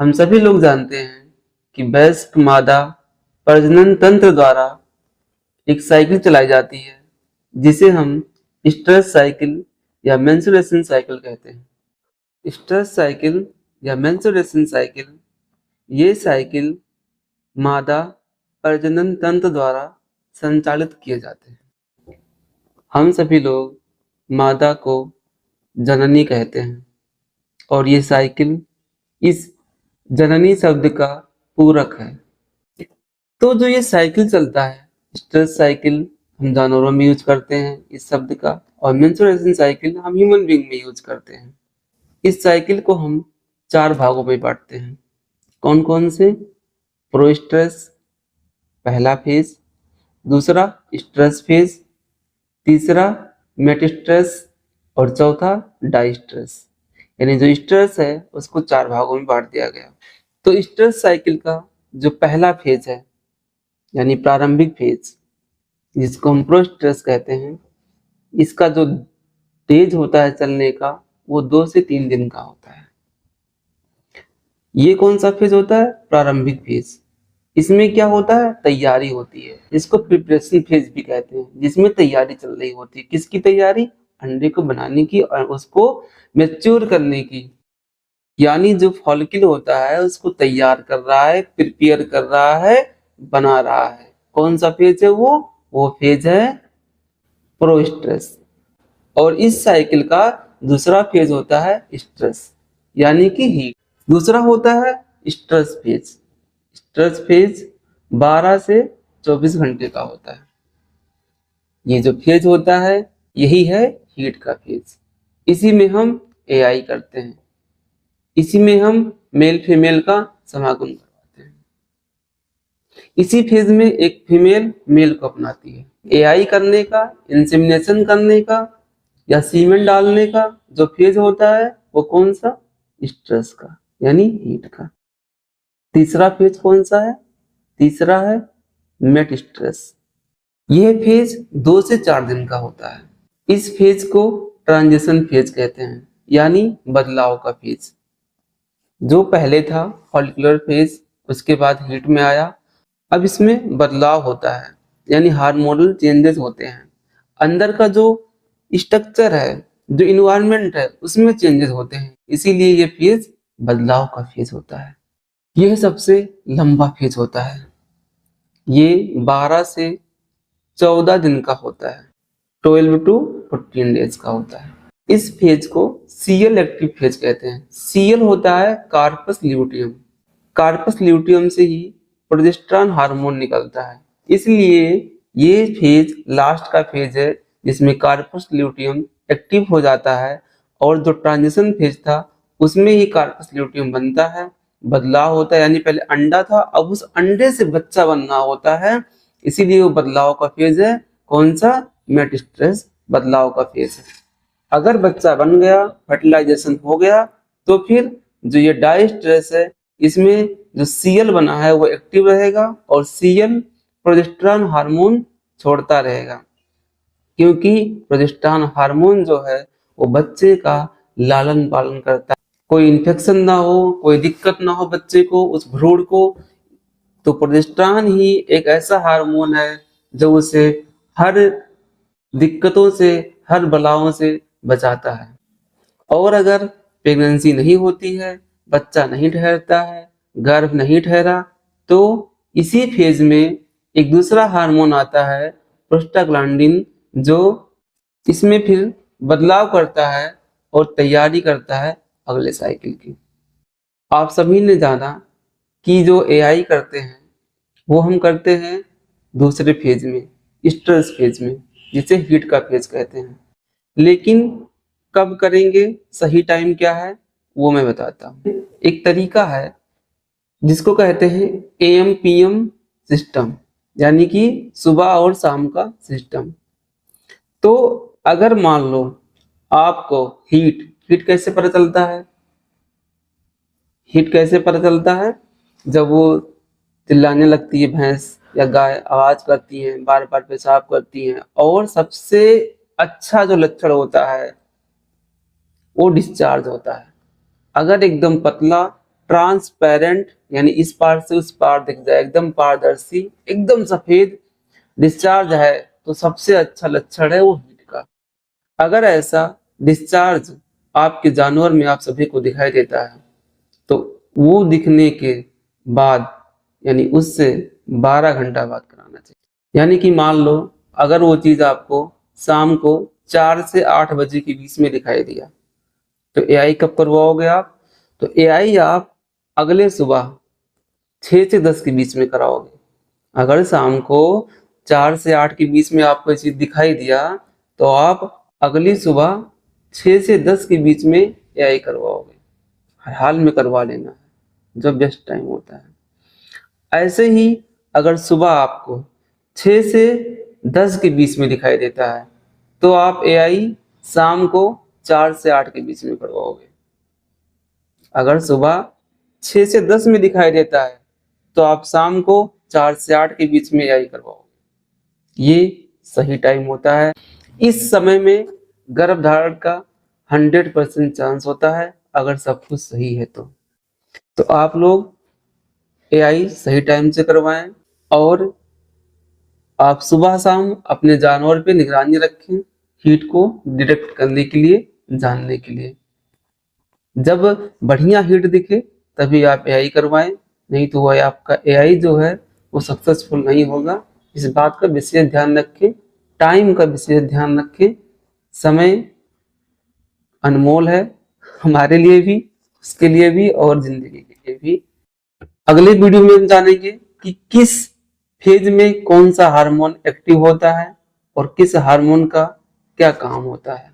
हम सभी लोग जानते हैं कि वयस्क मादा प्रजनन तंत्र द्वारा एक साइकिल चलाई जाती है जिसे हम स्ट्रेस साइकिल या मेंस्ट्रुएशन साइकिल कहते हैं। स्ट्रेस साइकिल या मेंस्ट्रुएशन साइकिल ये साइकिल मादा प्रजनन तंत्र द्वारा संचालित किए जाते हैं। हम सभी लोग मादा को जननी कहते हैं और ये साइकिल इस जननी शब्द का पूरक है। तो जो ये साइकिल चलता है, स्ट्रेस साइकिल हम जानवरों में यूज करते हैं इस शब्द का, और मेंस्ट्रुएशन साइकिल हम ह्यूमन बीइंग में यूज करते हैं। इस साइकिल को हम 4 भागों में बांटते हैं। कौन कौन से? प्रोस्ट्रेस पहला फेज, दूसरा स्ट्रेस फेज, तीसरा मेटास्ट्रेस और चौथा डाइस्ट्रेस। यानी जो स्ट्रेस है उसको 4 भागों में बांट दिया गया। तो स्ट्रेस साइकिल का जो पहला फेज है यानी प्रारंभिक फेज, जिसको हम प्रोस्ट्रेस कहते हैं, इसका जो तेज होता है चलने का वो 2 से 3 दिन का होता है। ये कौन सा फेज होता है? प्रारंभिक फेज। इसमें क्या होता है? तैयारी होती है। इसको प्रिपरेशन फेज भी कहते हैं, जिसमें तैयारी चल रही होती है। किसकी तैयारी? अंडे को बनाने की और उसको मैच्योर करने की। यानी जो फॉलिकल होता है उसको तैयार कर रहा है, प्रिपेयर कर रहा है, बना रहा है। कौन सा फेज है वो फेज है प्रोस्ट्रेस। और इस साइकिल का दूसरा फेज होता है स्ट्रेस यानी कि हीट। दूसरा होता है स्ट्रेस फेज। स्ट्रेस फेज 12 से 24 घंटे का होता है। ये जो फेज होता है यही है हीट का फेज। इसी में हम एआई करते हैं, इसी में हम मेल फीमेल का समागम करवाते हैं। इसी फेज में एक फीमेल मेल को अपनाती है। एआई करने का, इंसेमिनेशन करने का या सीमेन डालने का जो फेज होता है वो कौन सा? स्ट्रेस का यानी हीट का। तीसरा फेज कौन सा है? तीसरा है मेटास्ट्रेस। यह फेज 2 से 4 दिन का होता है। इस फेज को ट्रांजिशन फेज कहते हैं यानी बदलाव का फेज। जो पहले था फॉलिकुलर फेज, उसके बाद हीट में आया। अब इसमें बदलाव होता है यानी हार्मोनल चेंजेस होते हैं। अंदर का जो स्ट्रक्चर है, जो इन्वायरमेंट है, उसमें चेंजेस होते हैं। इसीलिए ये फेज बदलाव का फेज होता है। यह सबसे लंबा फेज होता है। ये 12 से 14 दिन का होता है। 12 to 14 डेज का होता है। इस फेज को सीएल एक्टिव फेज कहते हैं। सीएल होता है कार्पस ल्यूटियम। कार्पस ल्यूटियम से ही प्रोजेस्टेरॉन हार्मोन निकलता है। इसलिए ये फेज लास्ट का फेज है जिसमें कार्पस ल्यूटियम एक्टिव हो जाता है। और जो ट्रांजिशन फेज था उसमें ही कार्पस ल्यूटियम बनता है, बदलाव होता है। यानी पहले अंडा था, अब उस अंडे से बच्चा बनना होता है। इसीलिए वो बदलाव का फेज है। कौन सा? मेटास्ट्रेस बदलाव का फेज है। अगर बच्चा बन गया, फर्टिलाइजेशन हो गया, तो फिर जो ये डाइस्ट्रेस है, इसमें जो सीएल बना है वो एक्टिव रहेगा और सीएल प्रोजेस्टेरॉन हार्मोन छोड़ता रहेगा। क्योंकि प्रोजेस्टेरॉन हार्मोन जो है वो बच्चे का लालन पालन करता है। कोई इन्फेक्शन ना हो, कोई दिक्कत ना हो बच्चे को, उस भ्रूण को। तो प्रोजेस्टेरॉन ही एक ऐसा हार्मोन है जो उसे हर दिक्कतों से, हर बलाओं से बचाता है। और अगर प्रेगनेंसी नहीं होती है, बच्चा नहीं ठहरता है, गर्भ नहीं ठहरा, तो इसी फेज में एक दूसरा हार्मोन आता है प्रोस्टाग्लैंडिन, जो इसमें फिर बदलाव करता है और तैयारी करता है अगले साइकिल की। आप सभी ने जाना कि जो एआई करते हैं वो हम करते हैं दूसरे फेज में, स्ट्रेस फेज में, जिसे हीट का फेज कहते हैं। लेकिन कब करेंगे, सही टाइम क्या है, वो मैं बताता हूँ। एक तरीका है जिसको कहते हैं एएम पीएम सिस्टम, यानी कि सुबह और शाम का सिस्टम। तो अगर मान लो आपको हीट कैसे पता चलता है? हीट कैसे पता चलता है? जब वो चिल्लाने लगती है भैंस या गाय, आवाज करती हैं, बार बार पेशाब करती हैं। और सबसे अच्छा जो लक्षण होता है वो डिस्चार्ज होता है। अगर एकदम पतला ट्रांसपेरेंट यानी इस पार से उस पार दिख जाए, एकदम पारदर्शी, एकदम सफेद डिस्चार्ज है तो सबसे अच्छा लक्षण है वो हीट का। अगर ऐसा डिस्चार्ज आपके जानवर में आप सभी को दिखाई देता है तो वो दिखने के बाद यानी उससे 12 घंटा बाद कराना चाहिए। यानी कि मान लो अगर वो चीज आपको शाम को 4 से 8 बजे के बीच में दिखाई दिया तो एआई कब करवाओगे आप? तो एआई आप अगले सुबह 6 से 10 के बीच में कराओगे। अगर शाम को 4 से 8 के बीच में आपको ये चीज दिखाई दिया तो आप अगली सुबह 6 से 10 के बीच में एआई करवाओगे। हर हाल में करवा लेना है जब बेस्ट टाइम होता है। ऐसे ही अगर सुबह आपको 6 से 10 के बीच में दिखाई देता है तो आप एआई शाम को 4 से 8 के बीच में करवाओगे। अगर सुबह 6 से 10 में दिखाई देता है तो आप शाम को 4 से 8 के बीच में एआई करवाओगे। ये सही टाइम होता है। इस समय में गर्भधारण का 100% चांस होता है अगर सब कुछ सही है तो आप लोग एआई सही टाइम से करवाएं और आप सुबह शाम अपने जानवर पे निगरानी रखें हीट को डिटेक्ट करने के लिए, जानने के लिए। जब बढ़िया हीट दिखे तभी आप एआई करवाएं, नहीं तो वह आपका एआई जो है वो सक्सेसफुल नहीं होगा। इस बात का विशेष ध्यान रखें, टाइम का विशेष ध्यान रखें। समय अनमोल है हमारे लिए भी, उसके लिए भी और जिंदगी के लिए भी। अगले वीडियो में हम जानेंगे कि किस फेज में कौन सा हार्मोन एक्टिव होता है और किस हार्मोन का क्या काम होता है।